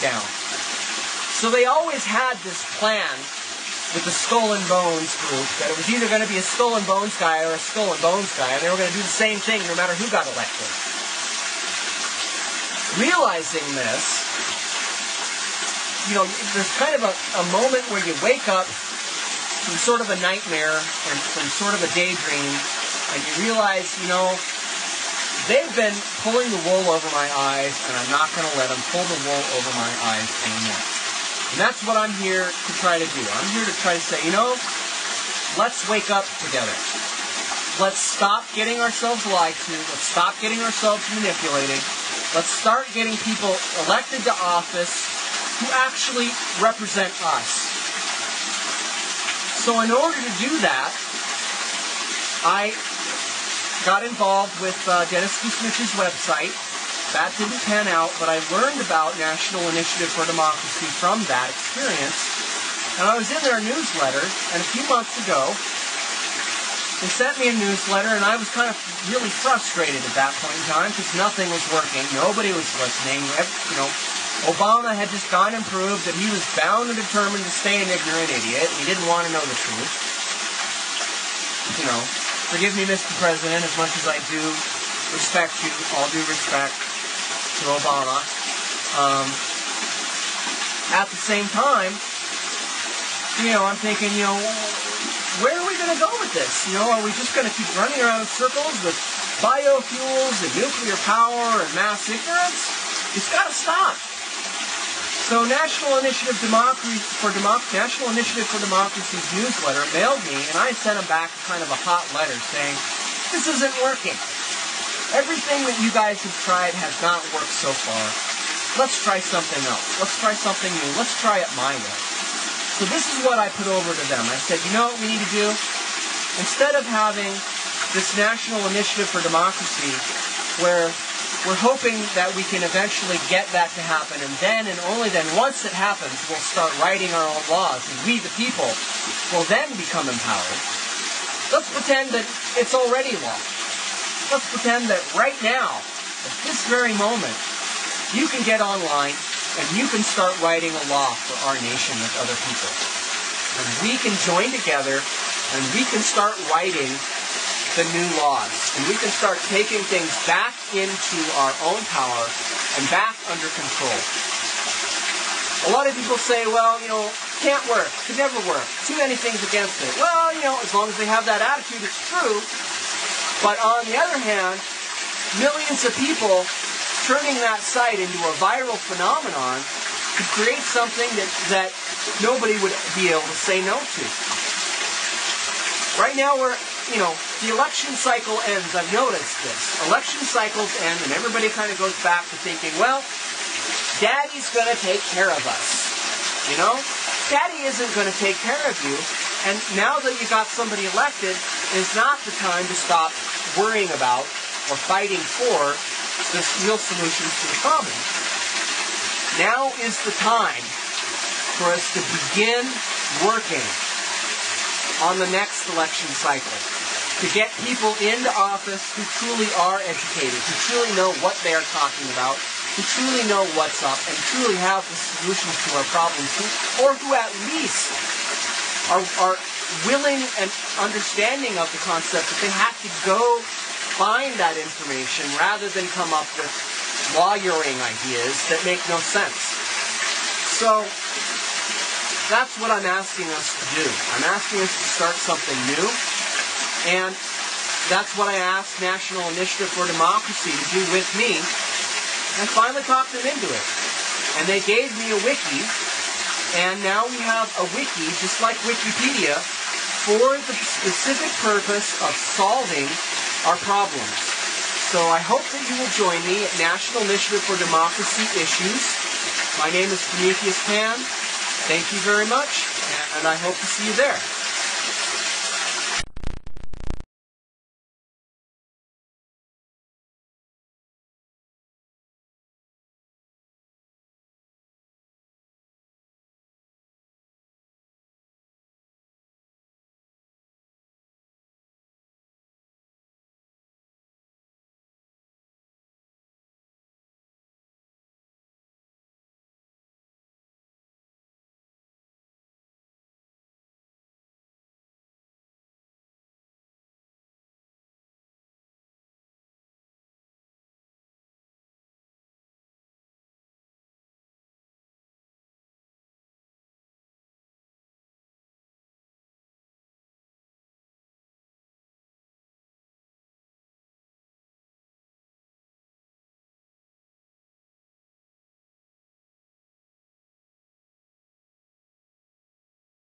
down. So they always had this plan with the Skull and Bones group that it was either going to be a Skull and Bones guy or a Skull and Bones guy, and they were going to do the same thing no matter who got elected. Realizing this, there's kind of a moment where you wake up from sort of a nightmare and from sort of a daydream, and you realize, they've been pulling the wool over my eyes, and I'm not going to let them pull the wool over my eyes anymore. And that's what I'm here to try to do. I'm here to try to say, let's wake up together. Let's stop getting ourselves lied to. Let's stop getting ourselves manipulated. Let's start getting people elected to office who actually represent us. So in order to do that, I got involved with Dennis Kucinic's website. That didn't pan out, but I learned about National Initiative for Democracy from that experience. And I was in their newsletter, and a few months ago, they sent me a newsletter, and I was kind of really frustrated at that point in time because nothing was working. Nobody was listening. Obama had just gone and proved that he was bound and determined to stay an ignorant idiot. He didn't want to know the truth. Forgive me, Mr. President, as much as I do respect you, all due respect to Obama. At the same time, I'm thinking, where are we going to go with this? Are we just going to keep running around in circles with biofuels and nuclear power and mass ignorance? It's got to stop. So National Initiative for Democracy's newsletter mailed me, and I sent them back kind of a hot letter saying, this isn't working. Everything that you guys have tried has not worked so far. Let's try something else. Let's try something new. Let's try it my way. So this is what I put over to them. I said, you know what we need to do? Instead of having this National Initiative for Democracy where we're hoping that we can eventually get that to happen, and then and only then, once it happens, we'll start writing our own laws, and we, the people, will then become empowered. Let's pretend that it's already law. Let's pretend that right now, at this very moment, you can get online and you can start writing a law for our nation with other people. And we can join together and we can start writing the new laws. And we can start taking things back into our own power and back under control. A lot of people say, well, can't work, could never work, too many things against it. Well, as long as they have that attitude, it's true. But on the other hand, millions of people turning that site into a viral phenomenon could create something that nobody would be able to say no to. Right now the election cycle ends. I've noticed this. Election cycles end and everybody kind of goes back to thinking, well, Daddy's going to take care of us. Daddy isn't going to take care of you. And now that you got somebody elected, is not the time to stop worrying about or fighting for the real solutions to the problem. Now is the time for us to begin working on the next election cycle, to get people into office who truly are educated, who truly know what they are talking about, who truly know what's up, and truly have the solutions to our problems, or who at least are willing and understanding of the concept that they have to go find that information rather than come up with lawyering ideas that make no sense. So that's what I'm asking us to do. I'm asking us to start something new, and that's what I asked National Initiative for Democracy to do with me. I finally talked them into it. And they gave me a wiki, and now we have a wiki, just like Wikipedia, for the specific purpose of solving our problems. So I hope that you will join me at National Initiative for Democracy Issues. My name is Prometheus Pan. Thank you very much, and I hope to see you there.